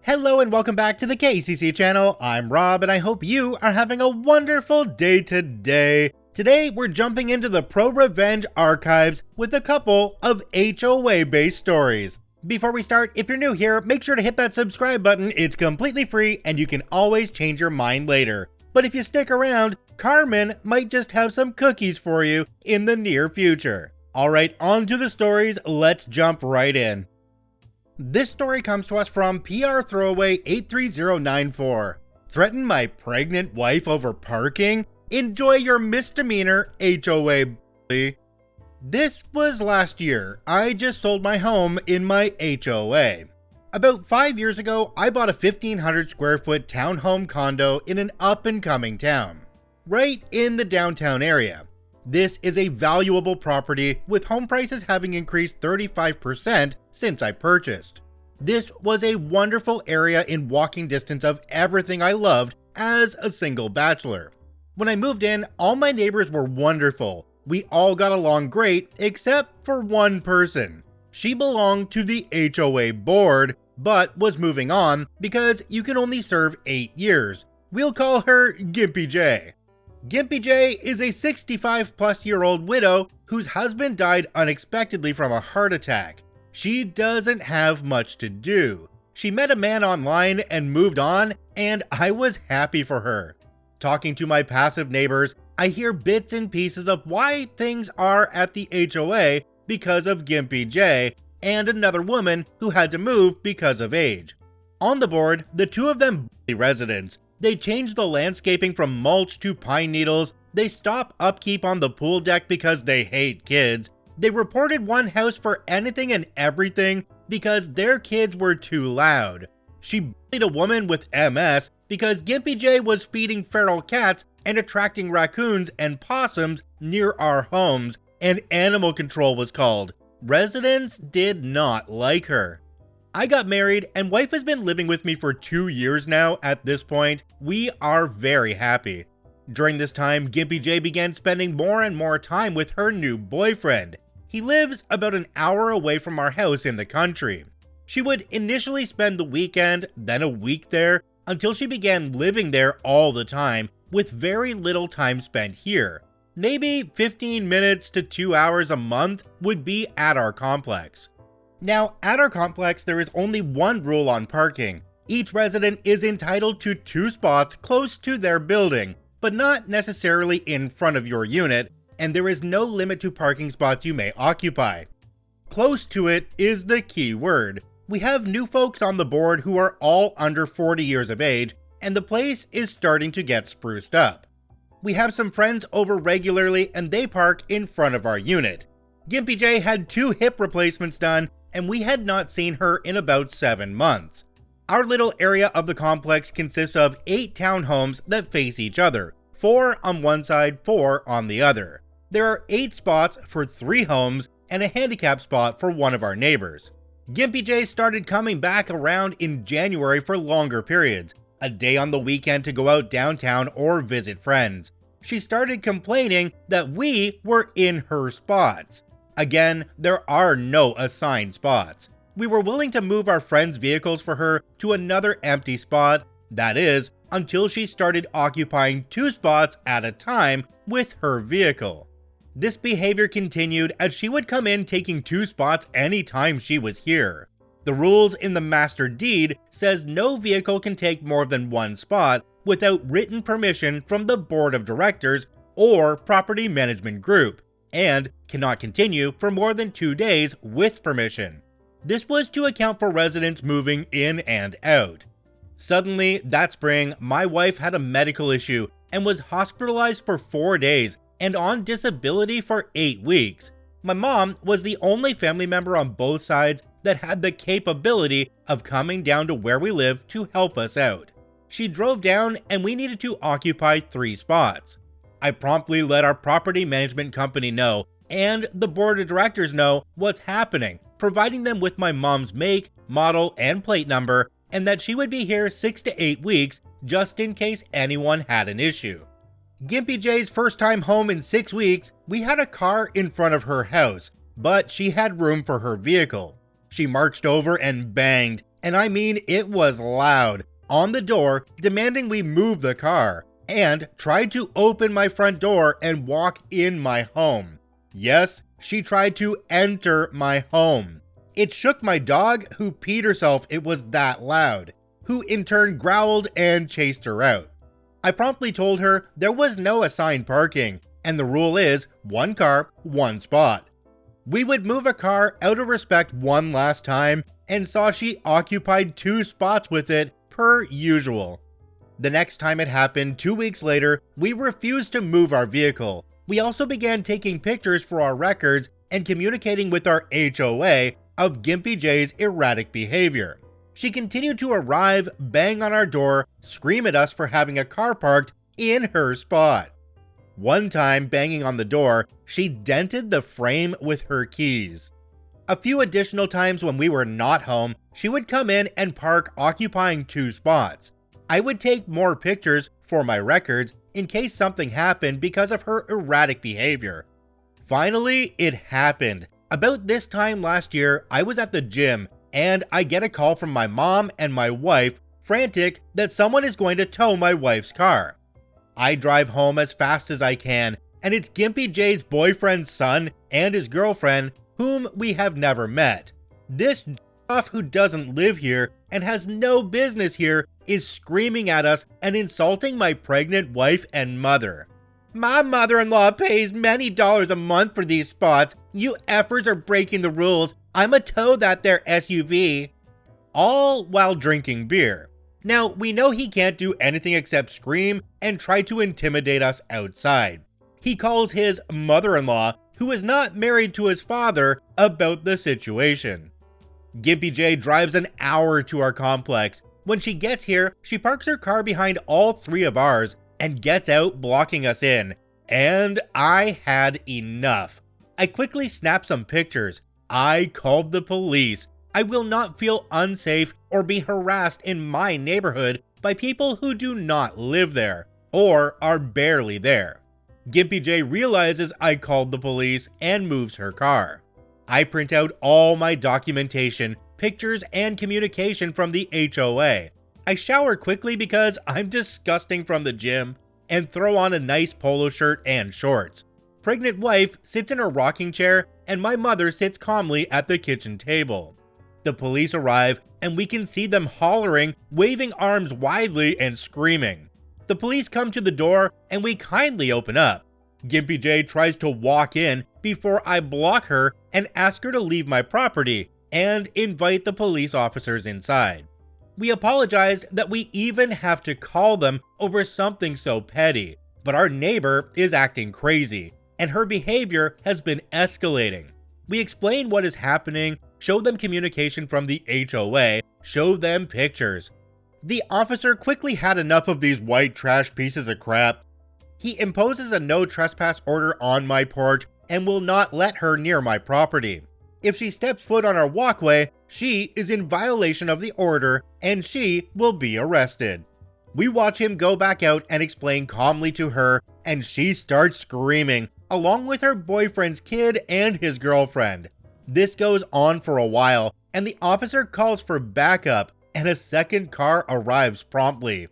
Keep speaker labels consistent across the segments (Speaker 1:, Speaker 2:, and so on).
Speaker 1: Hello and welcome back to the KCC channel. I'm Rob and I hope you are having a wonderful day today. Today we're jumping into the ProRevenge archives with a couple of HOA based stories. Before we start, if you're new here, make sure to hit that subscribe button. It's completely free and you can always change your mind later. But if you stick around, Carmen might just have some cookies for you in the near future. Alright, on to the stories, let's jump right in. This story comes to us from PR Throwaway 83094. Threaten my pregnant wife over parking? Enjoy your misdemeanor, HOA bully. This was last year. I just sold my home in my HOA. About 5 years ago, I bought a 1,500 square foot townhome condo in an up-and-coming town, right in the downtown area. This is a valuable property, with home prices having increased 35% since I purchased. This was a wonderful area in walking distance of everything I loved as a single bachelor. When I moved in, all my neighbors were wonderful. We all got along great, except for one person. She belonged to the HOA board, but was moving on because you can only serve 8 years. We'll call her Gimpy J. Gimpy J is a 65-plus-year-old widow whose husband died unexpectedly from a heart attack. She doesn't have much to do. She met a man online and moved on, and I was happy for her. Talking to my passive neighbors, I hear bits and pieces of why things are at the HOA because of Gimpy J and another woman who had to move because of age. On the board, the two of them bully residents. They changed the landscaping from mulch to pine needles. They stop upkeep on the pool deck because they hate kids. They reported one house for anything and everything because their kids were too loud. She bullied a woman with MS because Gimpy J was feeding feral cats and attracting raccoons and possums near our homes, and animal control was called. Residents did not like her. I got married and wife has been living with me for 2 years now at this point. We are very happy. During this time, Gimpy J began spending more and more time with her new boyfriend. He lives about an hour away from our house in the country. She would initially spend the weekend, then a week there, until she began living there all the time, with very little time spent here. Maybe 15 minutes to 2 hours a month would be at our complex. Now, at our complex, there is only one rule on parking. Each resident is entitled to 2 spots close to their building, but not necessarily in front of your unit, and there is no limit to parking spots you may occupy. Close to it is the key word. We have new folks on the board who are all under 40 years of age, and the place is starting to get spruced up. We have some friends over regularly and they park in front of our unit. Gimpy J had 2 hip replacements done, and we had not seen her in about 7 months. Our little area of the complex consists of 8 townhomes that face each other, 4 on one side, 4 on the other. There are 8 spots for 3 homes and a handicap spot for one of our neighbors. Gimpy J started coming back around in January for longer periods, a day on the weekend to go out downtown or visit friends. She started complaining that we were in her spots. Again, there are no assigned spots. We were willing to move our friends' vehicles for her to another empty spot, that is, until she started occupying 2 spots at a time with her vehicle. This behavior continued as she would come in taking 2 spots anytime she was here. The rules in the master deed says no vehicle can take more than 1 spot without written permission from the board of directors or property management group, and cannot continue for more than 2 days with permission. This was to account for residents moving in and out. Suddenly, that spring, my wife had a medical issue and was hospitalized for 4 days and on disability for 8 weeks. My mom was the only family member on both sides that had the capability of coming down to where we live to help us out. She drove down and we needed to occupy 3 spots. I promptly let our property management company know and the board of directors know what's happening, providing them with my mom's make, model, and plate number, and that she would be here 6 to 8 weeks just in case anyone had an issue. Gimpy J's first time home in 6 weeks, we had a car in front of her house, but she had room for her vehicle. She marched over and banged, and I mean it was loud, on the door demanding we move the car, and tried to open my front door and walk in my home. Yes, she tried to enter my home. It shook my dog, who peed herself, it was that loud, who in turn growled and chased her out. I promptly told her there was no assigned parking, and the rule is 1 car, 1 spot. We would move a car out of respect one last time, and saw she occupied 2 spots with it per usual. The next time it happened 2 weeks later, we refused to move our vehicle. We also began taking pictures for our records and communicating with our HOA of Gimpy J's erratic behavior. She continued to arrive, bang on our door, scream at us for having a car parked in her spot. One time, banging on the door, she dented the frame with her keys. A few additional times when we were not home, she would come in and park occupying 2 spots. I would take more pictures for my records in case something happened because of her erratic behavior. Finally, it happened. About this time last year, I was at the gym and I get a call from my mom and my wife, frantic that someone is going to tow my wife's car. I drive home as fast as I can, and it's Gimpy J's boyfriend's son and his girlfriend, whom we have never met. This who doesn't live here and has no business here is screaming at us and insulting my pregnant wife and mother. My mother-in-law pays many dollars a month for these spots. You effers are breaking the rules. I'ma tow that there SUV. All while drinking beer. Now, we know he can't do anything except scream and try to intimidate us outside. He calls his mother-in-law, who is not married to his father, about the situation. Gimpy J drives an hour to our complex. When she gets here, she parks her car behind all 3 of ours and gets out, blocking us in. And I had enough. I quickly snapped some pictures. I called the police. I will not feel unsafe or be harassed in my neighborhood by people who do not live there or are barely there. Gimpy J realizes I called the police and moves her car. I print out all my documentation, pictures, and communication from the HOA. I shower quickly because I'm disgusting from the gym and throw on a nice polo shirt and shorts. Pregnant wife sits in her rocking chair and my mother sits calmly at the kitchen table. The police arrive and we can see them hollering, waving arms widely and screaming. The police come to the door and we kindly open up. Gimpy J tries to walk in before I block her and ask her to leave my property and invite the police officers inside. We apologized that we even have to call them over something so petty, but our neighbor is acting crazy and her behavior has been escalating. We explain what is happening, show them communication from the HOA, show them pictures. The officer quickly had enough of these white trash pieces of crap. He imposes a no trespass order on my porch and will not let her near my property. If she steps foot on our walkway, she is in violation of the order and she will be arrested. We watch him go back out and explain calmly to her, and she starts screaming, along with her boyfriend's kid and his girlfriend. This goes on for a while, and the officer calls for backup, and a second car arrives promptly.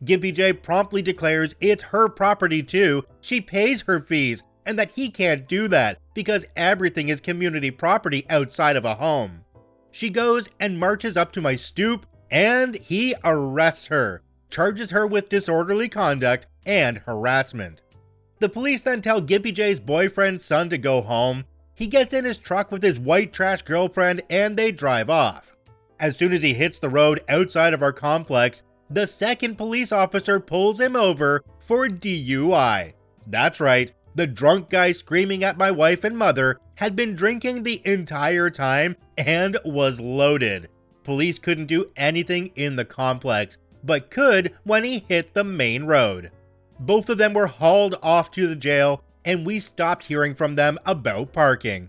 Speaker 1: Gimpy J promptly declares it's her property too, she pays her fees, and that he can't do that because everything is community property outside of a home. She goes and marches up to my stoop, and he arrests her, charges her with disorderly conduct and harassment. The police then tell Gimpy J's boyfriend's son to go home. He gets in his truck with his white trash girlfriend and they drive off. As soon as he hits the road outside of our complex, the second police officer pulls him over for DUI. That's right, the drunk guy screaming at my wife and mother had been drinking the entire time and was loaded. Police couldn't do anything in the complex, but could when he hit the main road. Both of them were hauled off to the jail, and we stopped hearing from them about parking.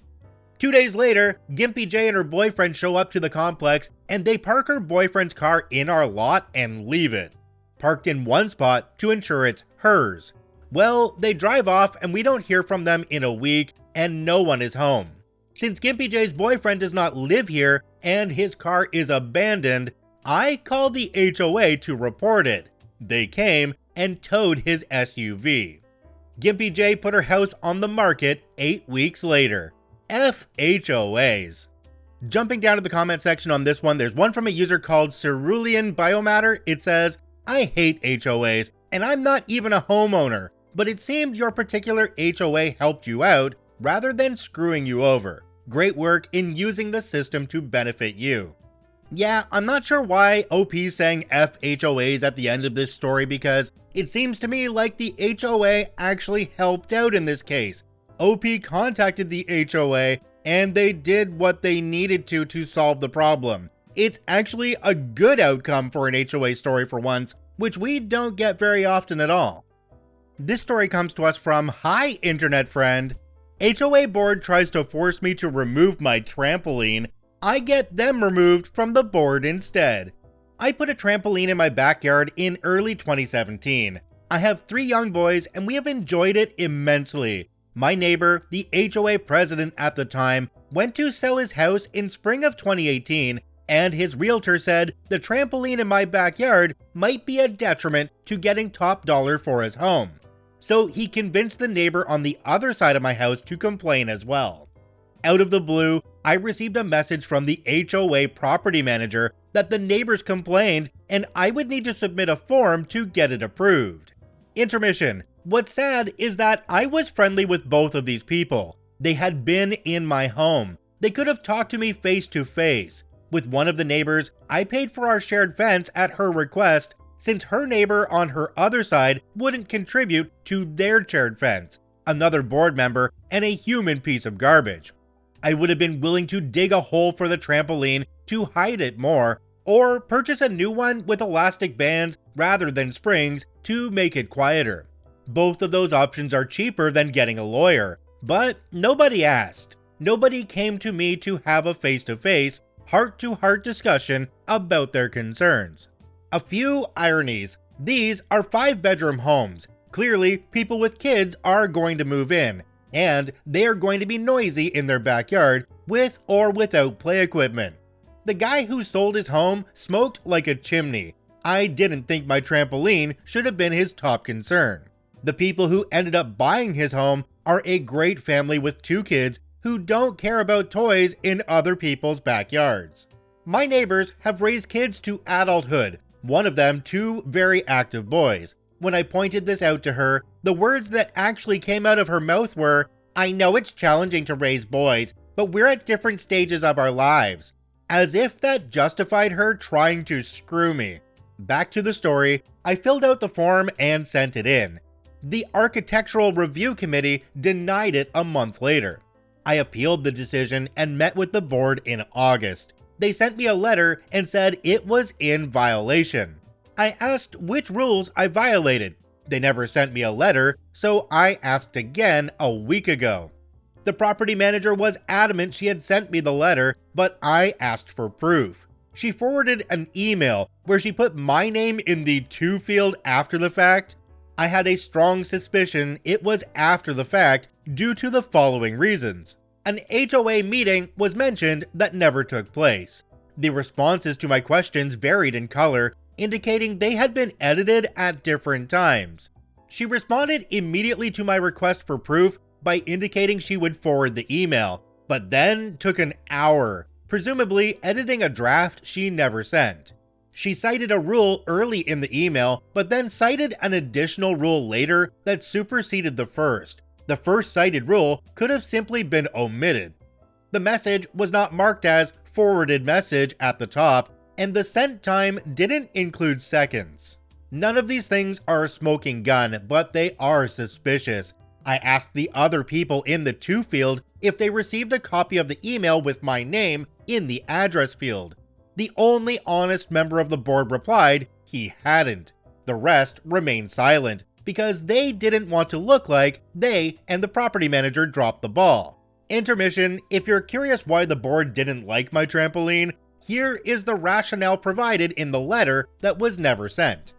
Speaker 1: 2 days later, Gimpy J and her boyfriend show up to the complex, and they park her boyfriend's car in our lot and leave it, parked in one spot to ensure it's hers. Well, they drive off and we don't hear from them in a week, and no one is home. Since Gimpy J's boyfriend does not live here and his car is abandoned, I called the HOA to report it. They came and towed his SUV. Gimpy J put her house on the market 8 weeks later. F HOAs. Jumping down to the comment section on this one, there's one from a user called Cerulean Biomatter. It says, I hate HOAs, and I'm not even a homeowner, but it seemed your particular HOA helped you out rather than screwing you over. Great work in using the system to benefit you. Yeah, I'm not sure why OP's saying F HOAs at the end of this story, because it seems to me like the HOA actually helped out in this case. OP contacted the HOA and they did what they needed to solve the problem. It's actually a good outcome for an HOA story for once, which we don't get very often at all. This story comes to us from Hi Internet Friend. HOA board tries to force me to remove my trampoline. I get them removed from the board instead. I put a trampoline in my backyard in early 2017. I have 3 young boys and we have enjoyed it immensely. My neighbor, the HOA president at the time, went to sell his house in spring of 2018, and his realtor said the trampoline in my backyard might be a detriment to getting top dollar for his home. So he convinced the neighbor on the other side of my house to complain as well. Out of the blue, I received a message from the HOA property manager that the neighbors complained and I would need to submit a form to get it approved. Intermission. What's sad is that I was friendly with both of these people. They had been in my home. They could have talked to me face to face. With one of the neighbors, I paid for our shared fence at her request, since her neighbor on her other side wouldn't contribute to their shared fence, another board member, and a human piece of garbage. I would have been willing to dig a hole for the trampoline to hide it more, or purchase a new one with elastic bands rather than springs to make it quieter. Both of those options are cheaper than getting a lawyer, but nobody asked. Nobody came to me to have a face-to-face, heart-to-heart discussion about their concerns. A few ironies. These are 5-bedroom homes. Clearly, people with kids are going to move in, and they are going to be noisy in their backyard with or without play equipment. The guy who sold his home smoked like a chimney. I didn't think my trampoline should have been his top concern. The people who ended up buying his home are a great family with 2 kids who don't care about toys in other people's backyards. My neighbors have raised kids to adulthood, one of them 2 very active boys. When I pointed this out to her, the words that actually came out of her mouth were, I know it's challenging to raise boys, but we're at different stages of our lives. As if that justified her trying to screw me. Back to the story, I filled out the form and sent it in. The Architectural Review Committee denied it a month later. I appealed the decision and met with the board in August. They sent me a letter and said it was in violation. I asked which rules I violated. They never sent me a letter, so I asked again a week ago. The property manager was adamant she had sent me the letter, but I asked for proof. She forwarded an email where she put my name in the to field after the fact. I had a strong suspicion it was after the fact due to the following reasons. An HOA meeting was mentioned that never took place. The responses to my questions varied in color, indicating they had been edited at different times. She responded immediately to my request for proof by indicating she would forward the email, but then took an hour, presumably editing a draft she never sent. She cited a rule early in the email, but then cited an additional rule later that superseded the first. The first cited rule could have simply been omitted. The message was not marked as forwarded message at the top, and the sent time didn't include seconds. None of these things are a smoking gun, but they are suspicious. I asked the other people in the to field if they received a copy of the email with my name in the address field. The only honest member of the board replied he hadn't. The rest remained silent because they didn't want to look like they and the property manager dropped the ball. Intermission. If you're curious why the board didn't like my trampoline, here is the rationale provided in the letter that was never sent.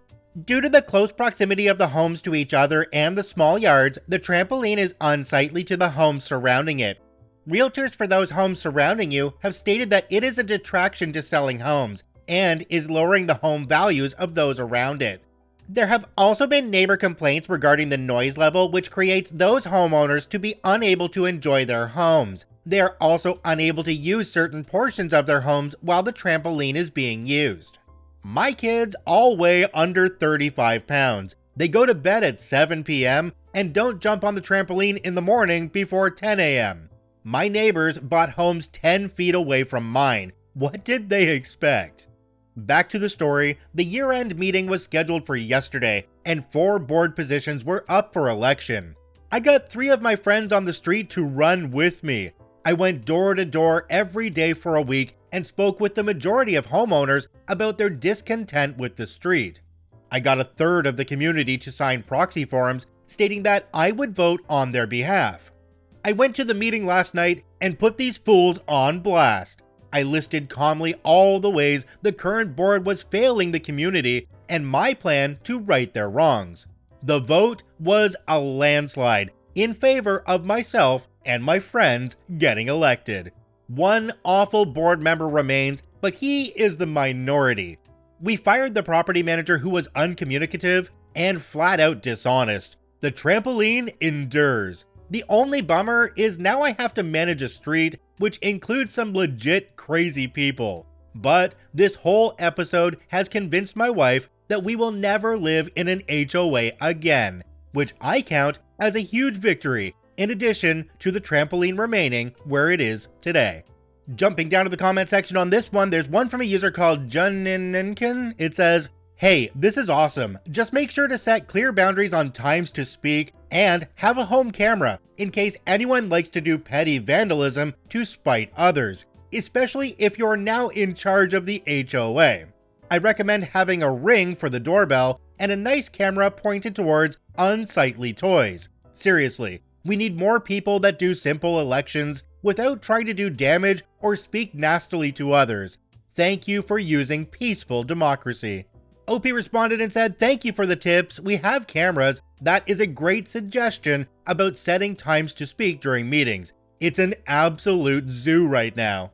Speaker 1: Due to the close proximity of the homes to each other and the small yards, the trampoline is unsightly to the homes surrounding it. Realtors for those homes surrounding you have stated that it is a detraction to selling homes, and is lowering the home values of those around it. There have also been neighbor complaints regarding the noise level, which creates those homeowners to be unable to enjoy their homes. They are also unable to use certain portions of their homes while the trampoline is being used. My kids all weigh under 35 pounds. They go to bed at 7 p.m. and don't jump on the trampoline in the morning before 10 a.m. My neighbors bought homes 10 feet away from mine. What did they expect? Back to the story, the year-end meeting was scheduled for yesterday, and 4 board positions were up for election. I got 3 of my friends on the street to run with me. I went door to door every day for a week and spoke with the majority of homeowners about their discontent with the street. I got a third of the community to sign proxy forms stating that I would vote on their behalf. I went to the meeting last night and put these fools on blast. I listed calmly all the ways the current board was failing the community and my plan to right their wrongs. The vote was a landslide in favor of myself and my friends getting elected. One awful board member remains, but he is the minority. We fired the property manager who was uncommunicative and flat out dishonest. The trampoline endures. The only bummer is now I have to manage a street which includes some legit crazy people. But this whole episode has convinced my wife that we will never live in an HOA again, which I count as a huge victory, in addition to the trampoline remaining where it is today. Jumping down to the comment section on this one, there's one from a user called Juninkin. It says, "Hey, this is awesome. Just make sure to set clear boundaries on times to speak and have a home camera in case anyone likes to do petty vandalism to spite others, especially if you're now in charge of the HOA. I recommend having a ring for the doorbell and a nice camera pointed towards unsightly toys. Seriously, we need more people that do simple elections without trying to do damage or speak nastily to others. Thank you for using peaceful democracy." OP responded and said, "Thank you for the tips. We have cameras. That is a great suggestion about setting times to speak during meetings. It's an absolute zoo right now."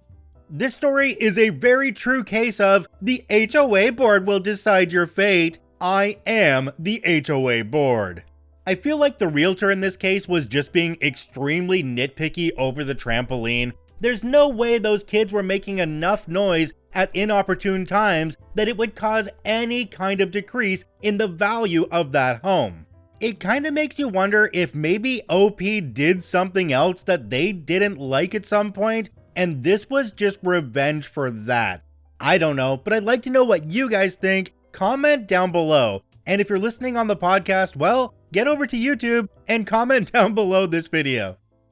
Speaker 1: This story is a very true case of the HOA board will decide your fate. I am the HOA board. I feel like the realtor in this case was just being extremely nitpicky over the trampoline. There's no way those kids were making enough noise at inopportune times that it would cause any kind of decrease in the value of that home. It kind of makes you wonder if maybe OP did something else that they didn't like at some point, and this was just revenge for that. I don't know, but I'd like to know what you guys think. Comment down below. And if you're listening on the podcast, well, get over to YouTube and comment down below this video.